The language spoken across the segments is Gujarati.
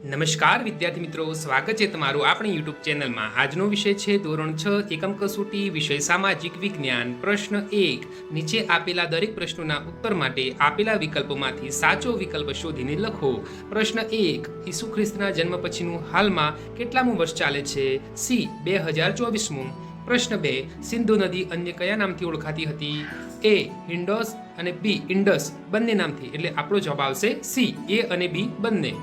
નમસ્કાર વિદ્યાર્થી મિત્રો, સ્વાગત છે તમારું આપણી યુટ્યુબ ચેનલમાં. આજનો વિષય છે ધોરણ 6 એકમ કસોટી વિષય સામાજિક વિજ્ઞાન. પ્રશ્ન 1. નીચે આપેલા દરેક પ્રશ્નોના ઉત્તર માટે આપેલા વિકલ્પોમાંથી સાચો વિકલ્પ શોધીને લખો. પ્રશ્ન 1. ઈસુ ખ્રિસ્તના જન્મ પછીનું હાલમાં કેટલામું વર્ષ ચાલે છે? સી 2024મું. પ્રશ્ન 2. સિંધુ નદી અન્ય કયા નામથી ઓળખાતી હતી? એ હિન્ડોસ અને બી ઇન્ડસ બંને નામથી. એટલે આપણો જવાબ આવશે સી, એ અને બી બંને.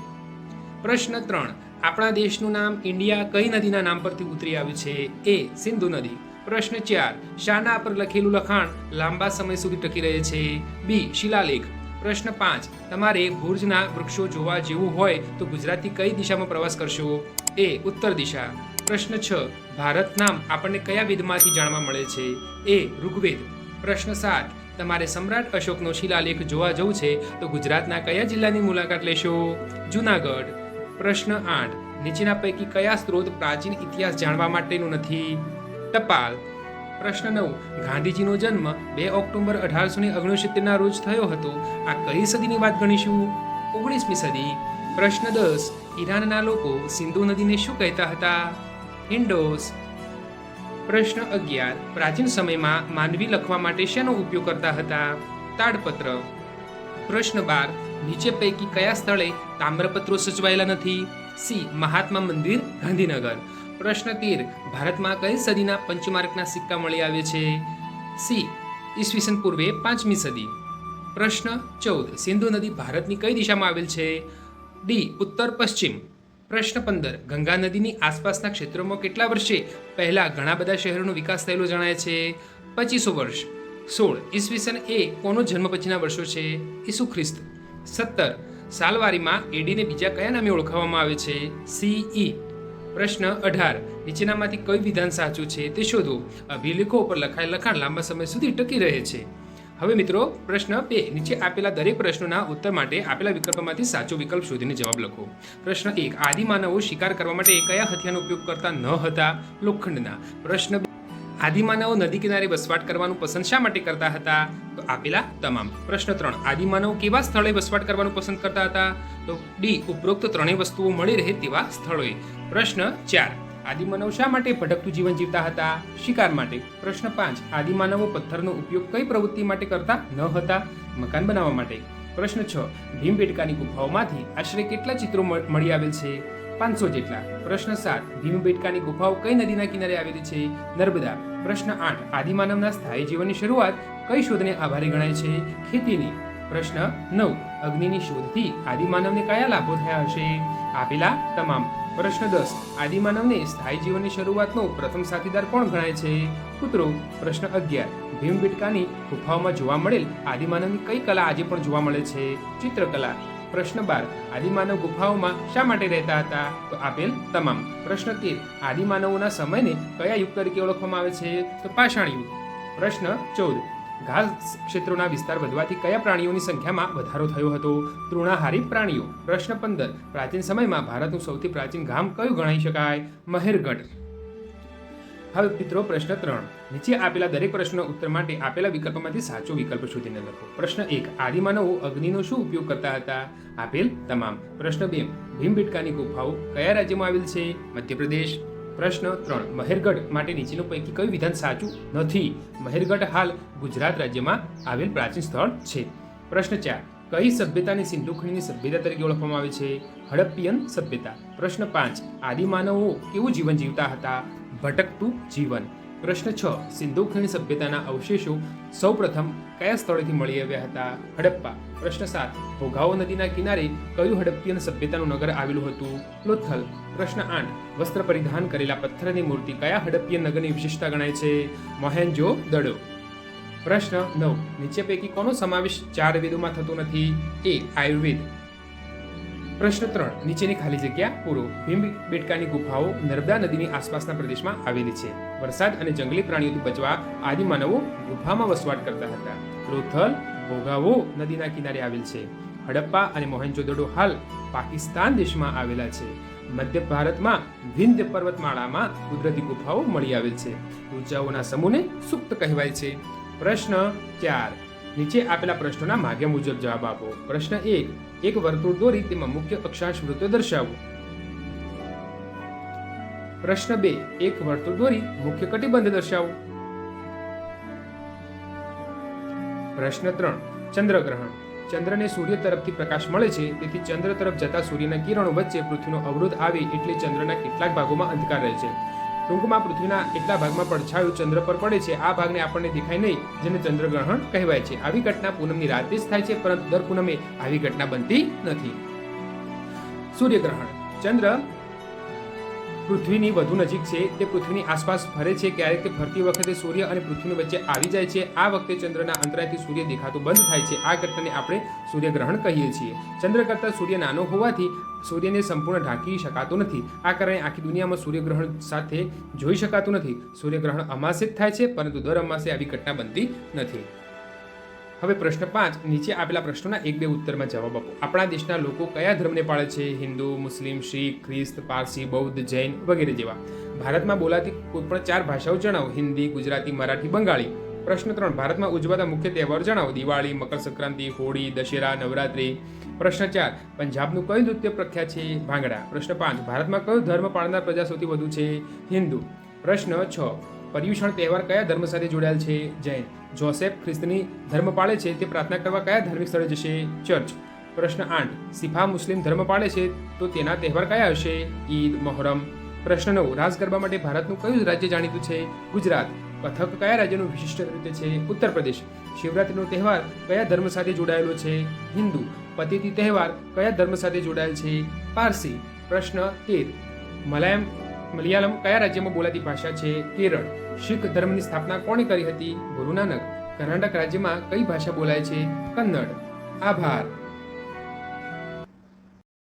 પ્રશ્ન 3. આપણા દેશનું નામ ઇન્ડિયા કઈ નદીના નામ પરથી ઉતરી આવ્યું છે? એ સિંધુ નદી. પ્રશ્ન 4. શાના પર લખેલું લખાણ લાંબા સમય સુધી ટકી રહે છે? બી શિલાલેખ. પ્રશ્ન 5. તમારે ભુજના વૃક્ષો જોવા જેવું હોય તો ગુજરાતથી કઈ દિશામાં પ્રવાસ કરશો? એ ઉત્તર દિશા. પ્રશ્ન 6. ભારત નામ આપણને કયા વેદમાંથી જાણવા મળે છે? એ ઋગ્વેદ. પ્રશ્ન 7. તમારે સમ્રાટ અશોકનો શિલાલેખ જોવા જવું છે તો ગુજરાતના કયા જિલ્લાની મુલાકાત લેશો? જૂનાગઢ. પ્રશ્ન 8. નીચેના પૈકી કયા સ્ત્રોત પ્રાચીન ઇતિહાસ જાણવા માટેનો નથી? ટપાલ. પ્રશ્ન 9. ગાંધીજીનો જન્મ 2 ઓક્ટોબર 1869ના રોજ થયો હતો. આ કઈ સદીની વાત ગણીશું? 19મી સદી. પ્રશ્ન 10. ઈરાનના લોકો સિંધુ નદીને શું કહેતા હતા? હિન્ડોસ. પ્રશ્ન 11. પ્રાચીન સમયમાં માનવી લખવા માટે શેનો ઉપયોગ કરતા હતા? તાડપત્ર. પ્રશ્ન 12. નીચે પૈકી કયા સ્થળે તામ્રપત્રો સચવાયેલા નથી? સી મહાત્મા મંદિર, ગાંધીનગર. પ્રશ્ન 13. ભારતમાં કઈ સદીના પંચમાર્કના સિક્કા મળી આવે છે? સી ઈસવીસન પૂર્વે 5મી સદી. પ્રશ્ન 14. સિંધુ નદી ભારતની કઈ દિશામાં આવેલ છે? ડી ઉત્તર પશ્ચિમ. પ્રશ્ન 15. ગંગા નદીની આસપાસના ક્ષેત્રોમાં કેટલા વર્ષે પહેલા ઘણા બધા શહેરોનો વિકાસ થયેલો જણાય છે? 2500 વર્ષ. 16. ઈસવીસન એ કોનો જન્મ પછીના વર્ષો છે? ઈસુ ખ્રિસ્ત. 17. સાલવારીમાં એડીને બીજા કયા નામે ઓળખવામાં આવે છે? સીઈ. પ્રશ્ન 18. નીચેનામાંથી કઈ વિધાન સાચું છે તે શોધો. અભિલેખો ઉપર લખાયેલ લખાણ લાંબા સમય સુધી ટકી રહે છે. હવે મિત્રો, પ્રશ્ન 2. નીચે આપેલા દરેક પ્રશ્નોના ઉત્તર માટે આપેલા વિકલ્પોમાંથી સાચો વિકલ્પ શોધીને જવાબ લખો. પ્રશ્ન 1. આદિમાનવો શિકાર કરવા માટે કયા હથિયારનો ઉપયોગ કરતા ન હતા? લોખંડના. પ્રશ્ન 2. આદિમાનવો નદી કિનારે વસવાટ કરવાનું પસંદ શા માટે કરતા હતા? તો આપેલા તમામ. પ્રશ્ન 3. આદિમાનવો કેવા સ્થળે વસવાટ કરવાનું પસંદ કરતા હતા? તો ડી ઉપરોક્ત ત્રણેય વસ્તુઓ મળી રહે તેવા સ્થળોએ. પ્રશ્ન 4. આદિમાનવ શા માટે ભટકતું જીવન જીવતા હતા? શિકાર માટે. પ્રશ્ન 5. આદિમાનવો પથ્થરનો ઉપયોગ કઈ પ્રવૃત્તિ માટે કરતા ન હતા? મકાન બનાવવા માટે. પ્રશ્ન 6. ભીમબેટકાની ગુફાઓમાંથી આશરે કેટલા ચિત્રો મળી આવેલ છે? 500 જેટલા. પ્રશ્ન 7. ભીમબેટકાની ગુફાઓ કઈ નદીના કિનારે આવેલી છે? નર્મદા. પ્રશ્ન 8. આદિમાનવના સ્થાયી જીવનની શરૂઆત કઈ શોધને આભારી ગણાય છે? ખેતીની. પ્રશ્ન 9. અગ્નિની શોધથી આદિમાનવને કયા લાભો થયા હશે? આપેલા તમામ. પ્રશ્ન 10. આદિમાનવને સ્થાયી જીવનની શરૂઆતનો પ્રથમ સાથીદાર કોણ ગણાય છે? કૂતરો. પ્રશ્ન 11. ભીમબેટકાની ગુફાઓમાં જોવા મળેલ આદિમાનવની કઈ કલા આજે પણ જોવા મળે છે? ચિત્રકલા. પ્રશ્ન 12. આદિમાનવ ગુફાઓમાં શા માટે રહેતા હતા? તો આપેલ તમામ. પ્રશ્ન 13. આદિમાનવોના સમયને કયા યુગ તરીકે ઓળખવામાં આવે છે? તો પાષાણ યુગ. પ્રશ્ન 14. ઘાસ ક્ષેત્રોના વિસ્તાર વધવાથી કયા પ્રાણીઓની સંખ્યામાં વધારો થયો હતો? તૃણાહારી પ્રાણીઓ. પ્રશ્ન 15. પ્રાચીન સમયમાં ભારતનું સૌથી પ્રાચીન ગામ કયું ગણાઈ શકાય? મહેરગઢ. હવે મિત્રો, પ્રશ્ન 3. નીચે આપેલા દરેક પ્રશ્નોના ઉત્તર માટે આપેલા વિકલ્પોમાંથી સાચો વિકલ્પ શોધીને લખો. પ્રશ્ન 1. આદિમાનવો અગ્નિનો શું ઉપયોગ કરતા હતા? આપેલ તમામ. પ્રશ્ન 2. ભીમબેટકાની ગુફાઓ કયા રાજ્યમાં આવેલ છે? મધ્યપ્રદેશ. પ્રશ્ન 3. મહેરગઢ માટે નીચેનું પૈકી કયું વિધાન સાચું નથી? મહેરગઢ હાલ ગુજરાત રાજ્યમાં આવેલ પ્રાચીન સ્થળ છે. પ્રશ્ન 4. કઈ સભ્યતાને સિંધુ ખીણની સભ્યતા તરીકે ઓળખવામાં આવે છે? હડપ્પિયન સભ્યતા. પ્રશ્ન 5. આદિમાનવો કેવું જીવન જીવતા હતા? ભટકતું જીવન. પ્રશ્ન 6. સિંધુ ખીણ સભ્યતાના અવશેષો સૌપ્રથમ કયા સ્થળેથી મળી આવ્યા હતા? હડપ્પા. પ્રશ્ન 7. ભોગાવો નદીના કિનારે કયું હડપ્પિયન સભ્યતાનું નગર આવેલું હતું? લોથલ. પ્રશ્ન 8. વસ્ત્ર પરિધાન કરેલા પથ્થરની મૂર્તિ કયા હડપ્પિયન નગરની વિશેષતા ગણાય છે? મોહેન્જો દડો. પ્રશ્ન 9. નીચે પૈકી કોનો સમાવેશ 4 વેદોમાં થતો નથી? એ આયુર્વેદ. પ્રશ્ન 3. નીચેની ખાલી જગ્યા પૂરો. ભીમબેટકાની ગુફાઓ નર્મદા નદીની આસપાસના પ્રદેશમાં આવેલી છે. વરસાદ અને જંગલી પ્રાણીઓથી બચવા આદિમાનવો ગુફામાં વસવાટ કરતા હતા. લોથલ, ભોગાવો નદીના કિનારે આવેલ છે. હડપ્પા અને મોહેન્જો-દડો હાલ પાકિસ્તાન દેશમાં આવેલા છે. મધ્ય ભારતમાં વિંધ્ય પર્વતમાળામાં કુદરતી ગુફાઓ મળી આવેલ છે. ઋચાઓના સમૂહને સુક્ત કહેવાય છે. પ્રશ્ન 4. નીચે આપેલા પ્રશ્નોના માગ્યા મુજબ જવાબ આપો. પ્રશ્ન 1. એક વર્તુળ દોરી તેમાં મુખ્ય અક્ષાંશ વૃત્તો દર્શાવો. પ્રશ્ન 2, એક વર્તુળ દોરી મુખ્ય કટિબંધ દર્શાવો. પ્રશ્ન 3, ચંદ્રગ્રહણ. ચંદ્રને સૂર્ય તરફથી પ્રકાશ મળે છે, તેથી ચંદ્ર તરફ જતા સૂર્યના કિરણો વચ્ચે પૃથ્વીનો અવરોધ આવે એટલે ચંદ્રના કેટલાક ભાગોમાં અંધકાર રહે છે. ટૂંકમાં પૃથ્વીના એટલા ભાગમાં પડછાયું ચંદ્ર પર પડે છે, આ ભાગને આપણને દેખાય નહીં, જેને ચંદ્રગ્રહણ કહેવાય છે. આવી ઘટના પૂનમની રાતે જ થાય છે, પરંતુ દર પૂનમે આવી ઘટના બનતી નથી. સૂર્યગ્રહણ. ચંદ્ર પૃથ્વીની વધુ નજીક છે, તે પૃથ્વીની આસપાસ ફરે છે. ક્યારેક તે ફરતી વખતે સૂર્ય અને પૃથ્વીની વચ્ચે આવી જાય છે. આ વખતે ચંદ્રના અંતરાયથી સૂર્ય દેખાતું બંધ થાય છે. આ ઘટનાને આપણે સૂર્યગ્રહણ કહીએ છીએ. ચંદ્ર કરતાં સૂર્ય નાનો હોવાથી સૂર્યને સંપૂર્ણ ઢાંકી શકાતો નથી. આ કારણે આખી દુનિયામાં સૂર્યગ્રહણ સાથે જોઈ શકાતું નથી. સૂર્યગ્રહણ અમાસે જ થાય છે, પરંતુ દર અમાસે આવી ઘટના બનતી નથી. હવે પ્રશ્ન 5, નીચે આપેલા પ્રશ્નોના 1-2 ઉત્તરમાં જવાબ આપો. આપણા દેશના લોકો કયા ધર્મને પાળે છે? હિન્દુ, મુસ્લિમ, શીખ, ખ્રિસ્ત, પારસી, બૌદ્ધ, જૈન વગેરે જેવા. ભારતમાં બોલાતી કોઈપણ 4 ભાષાઓ જણાવો. હિન્દી, ગુજરાતી, મરાઠી, બંગાળી. પ્રશ્ન 3, ભારતમાં ઉજવાતા મુખ્ય તહેવારો જણાવો. દિવાળી, મકર સંક્રાંતિ, હોળી, દશેરા, નવરાત્રિ. પ્રશ્ન 4, પંજાબનું કયું નૃત્ય પ્રખ્યાત છે? ભાંગડા. પ્રશ્ન 5, ભારતમાં કયો ધર્મ પાળનાર પ્રજા સૌથી વધુ છે? હિન્દુ. પ્રશ્ન 6, પર્યુષણ તહેવાર કયા ધર્મ સાથે જોડાયેલ છે? જૈન. જોસેફ ખ્રિસ્તની ધર્મ પાળે છે, તે પ્રાર્થના કરવા કયા ધાર્મિક સ્થળે જશે? ચર્ચ. પ્રશ્ન 8, સિફા મુસ્લિમ ધર્મ પાળે છે, તો તેના તહેવાર કયા હશે? ઈદ, મોહરમ. પ્રશ્ન 9, રાસ ગરબા માટે ભારતનું કયું રાજ્ય જાણીતું છે? ગુજરાત. કથક કયા રાજ્યનું વિશિષ્ટ નૃત્ય છે? ઉત્તર પ્રદેશ. શિવરાત્રીનો તહેવાર કયા ધર્મ સાથે જોડાયેલો છે? હિન્દુ. પતિથી તહેવાર કયા ધર્મ સાથે જોડાયેલ છે? પારસી. પ્રશ્ન 13, મલયાલમ કયા રાજ્યમાં બોલાતી ભાષા છે? કેરળ. શીખ ધર્મની સ્થાપના કોણે કરી હતી? ગુરુ નાનક. કર્ણાટક રાજ્યમાં કઈ ભાષા બોલાય છે? કન્નડ. આભાર.